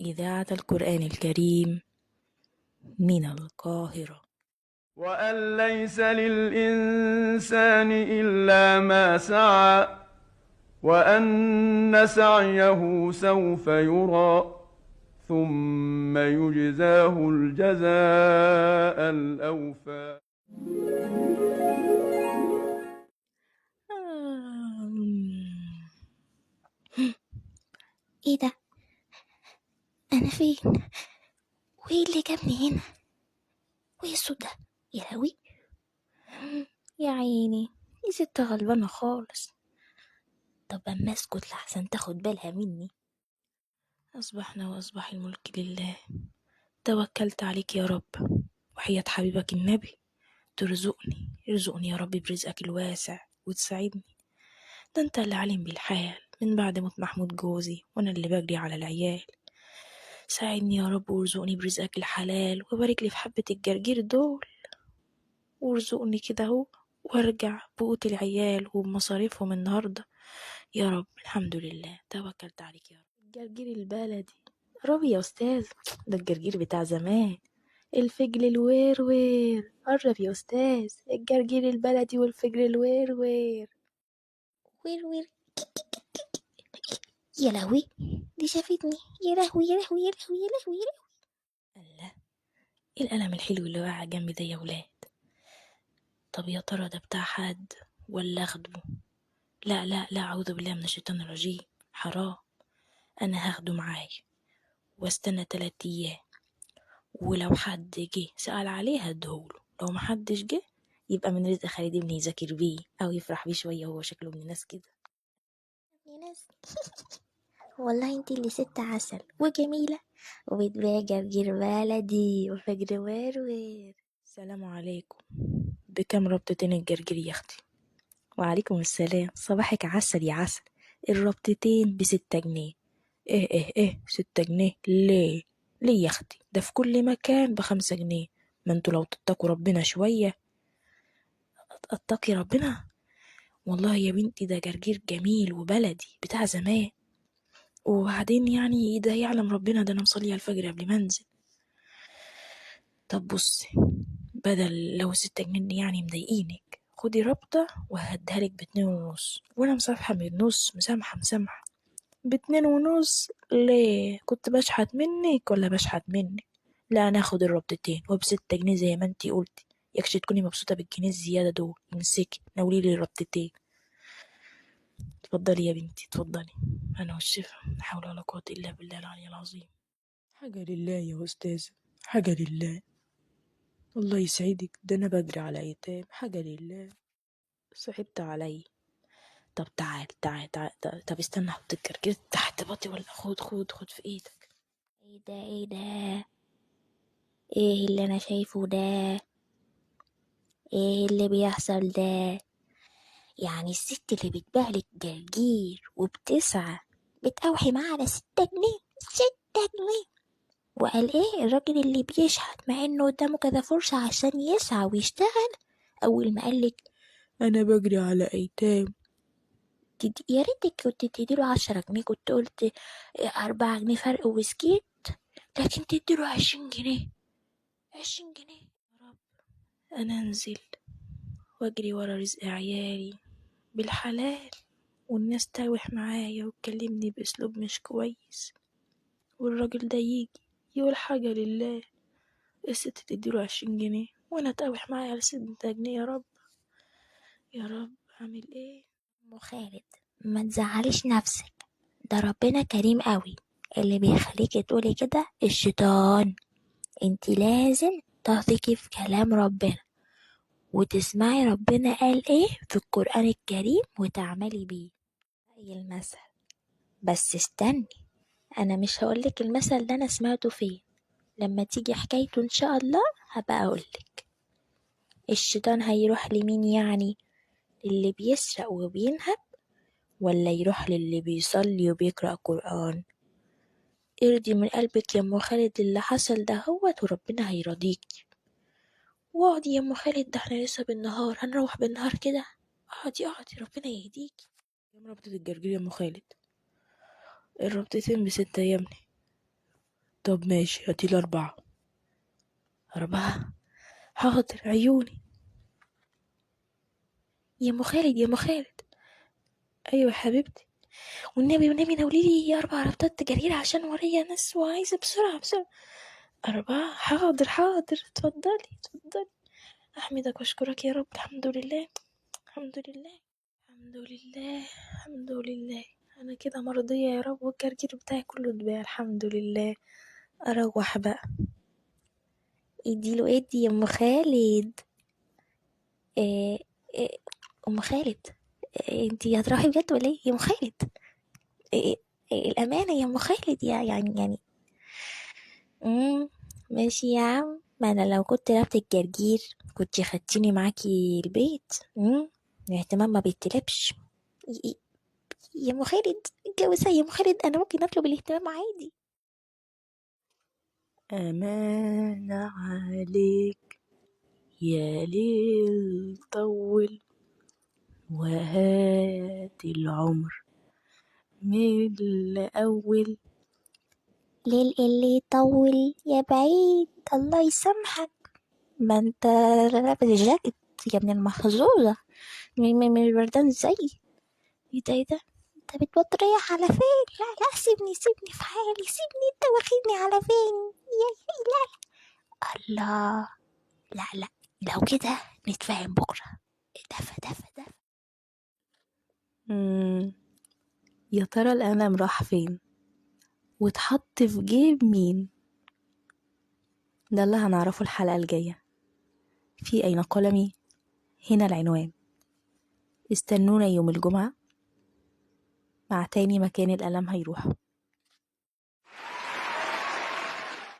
إذاعة القرآن الكريم من القاهرة. وأن ليس للإنسان إلا ما سعى وأن سعيه سوف يرى ثم يجزاه الجزاء الأوفى. ايه ده؟ انا فين؟ وايه اللي جابني هنا؟ وايه الصوت ده؟ يا لهوي، يا عيني، دي ست غلبانه خالص. طب اما اسكت لحسن تاخد بالها مني. أصبحنا وأصبح الملك لله، توكلت عليك يا رب، وحياة حبيبك النبي ارزقني يا رب برزقك الواسع وتساعدني. ده انت اللي عالم بالحال من بعد موت محمود جوزي، وانا اللي بجري على العيال. ساعدني يا رب وارزقني برزقك الحلال، وبارك لي في حبة الجرجير دول، وارزقني كده اهو، وارجع بقوت العيال وبمصاريفهم النهارده يا رب. الحمد لله توكلت عليك يا رب. الجرجير البلدي ربي يا استاذ، ده الجرجير بتاع زمان، الفجل الوير قرب يا استاذ، الجرجير البلدي والفجل الوير. وير وير، يا لهوي، دي شافتني. يا لهوي يا لهوي يا لهوي يا لهوي يا لهوي. الله، ايه القلم الحلو اللي واقع جنبي ده يا ولاد؟ طب يا ترى ده بتاع حد ولا اخده؟ لا لا لا، اعوذ بالله من الشيطان الرجيم، حرام. انا هاخده معايا واستنى 3 ايام، ولو حد جه سأل عليه هديهوله، لو محدش جه يبقى من رزق خالد ابني يذاكر بيه او يفرح بيه شويه، هو شكله ابن ناس كده. يا ناس والله انتي اللي ست عسل وجميلة وبتبيع جرجير بلدي وفجر وير وير. السلام عليكم، بكام ربطتين الجرجير يا اختي؟ وعليكم السلام، صباحك عسل يا عسل. الربطتين ب6 جنيه. ايه 6 جنيه ليه؟ ليه يا اختي؟ ده في كل مكان ب5 جنيه. ما انتوا لو تتقوا ربنا شوية. اتقي ربنا؟ والله يا بنتي ده جرجير جميل وبلدي بتاع زمان، وبعدين يعني ده يعلم ربنا، ده انا مصلي الفجر قبل ما انزل. طب بصي، بدل لو 6 جنيه يعني مضايقينك، خدي رابطة وهديهالك ب2.5، وانا مسامحة من النص، مسامحة ب2.5. ليه؟ كنت بشحت منك ولا بشحت منك؟ لا، انا اخد الرابطتين وب6 جنيه زي ما انتي قلتي، يكش تكوني مبسوطة بالجنيه الزيادة دول. امسكي ناوليلي الرابطتين. اتفضلي يا بنتي اتفضلي، انا والشفا، لا حول ولا قوة الا بالله العلي العظيم. حاجة لله يا استاذة، حاجة لله، الله يسعدك، ده انا بجري على ايتام، حاجة لله. صعبت علي. طب تعال. طب استنى احط الكركير تحت باطي، ولا خد في ايدك. ايه ده ايه ده؟ ايه اللي انا شايفه ده؟ ايه اللي بيحصل ده؟ يعني الست اللي بتبيعلك جرجير وبتسعى بتقوحي معاه على 6 جنيه؟ 6 جنيه؟ وقال ايه الراجل اللي بيشحت مع انه قدامه كذا فرصة عشان يسعى ويشتغل؟ اول ما قالك انا بجري على ايتام. يا ريتك كنت تديله 10 جنيه، كنت قلت 4 جنيه فرق وسكيت، لكن تديله 20 جنيه. 20 جنيه. يا رب انا انزل واجري ورا رزق عيالي بالحلال، والناس تاوح معايا وتكلمني باسلوب مش كويس، والراجل ده يجي يقول حاجة لله، الست تديله 20 جنيه وانا تاوح معايا على 6 جنيه. يا رب يا رب، اعمل ايه؟ ام خالد، ما تزعليش نفسك، ده ربنا كريم قوي، اللي بيخليكي تقولي كده الشيطان. انتي لازم تثقي في كلام ربنا وتسمعي ربنا قال ايه في القرآن الكريم وتعملي بيه زي المثل. بس استني، انا مش هقولك المثل ده انا سمعته فين، لما تيجي حكايته ان شاء الله هبقى اقولك. الشيطان هيروح لمين يعني؟ للي بيسرق وبينهب، ولا يروح للي بيصلي وبيقرأ قرآن؟ ارضي من قلبك يا ام خالد اللي حصل ده هوت، وربنا هيرضيكي. واقعدي يا ام خالد، ده احنا لسه بالنهار، هنروح بالنهار كده. اقعدي ربنا يهديكي. كام ربطة الجرجير يا ام خالد؟ الربطتين ب6 يا ابني. طب ماشي، هاتيلي 4. 4، حاضر عيوني. يا ام خالد يا ام خالد. ايوه حبيبتي. والنبي ناوليلي 4 ربطات تجارير عشان ورايا ناس وعايزة بسرعة بسرعة. 4، حاضر اتفضلي. أحمدك وأشكرك يا رب. الحمد لله. أنا كده مرضية يا رب، والجرجير بتاعي كله اتباع الحمد لله. أروح بقى. ادي يا أم خالد. إيه إيه أم خالد، انتي هتروحي بجد ولا ايه يا أم خالد؟ إيه الأمانة يا أم خالد، يعني ماشي يا عم. ما أنا لو كنت ربط الجرجير كنت خدتيني معاكي البيت. الاهتمام ما بيتلبش. ي- يا أم خالد اتجوزها يا أم خالد، أنا ممكن أطلب الاهتمام عادي. أمانة عليك يا ليل طول، وهات العمر من الأول. ليل اللي يطول يا بعيد الله يسامحك. ما انت لابس جاكيت يا ابن المحظوظة، مش بردان زي. ايه ده انت بتبطريح على فين؟ لا سيبني في حالي، سيبني، انت واخدني على فين؟ لا الله. لا لو كده نتفاهم بكرة. دفا. يا ترى القلم راح فين واتحط في جيب مين؟ ده اللي هنعرفه الحلقة الجاية في أين قلمي. هنا العنوان. استنونا يوم الجمعة مع تاني مكان القلم هيروح.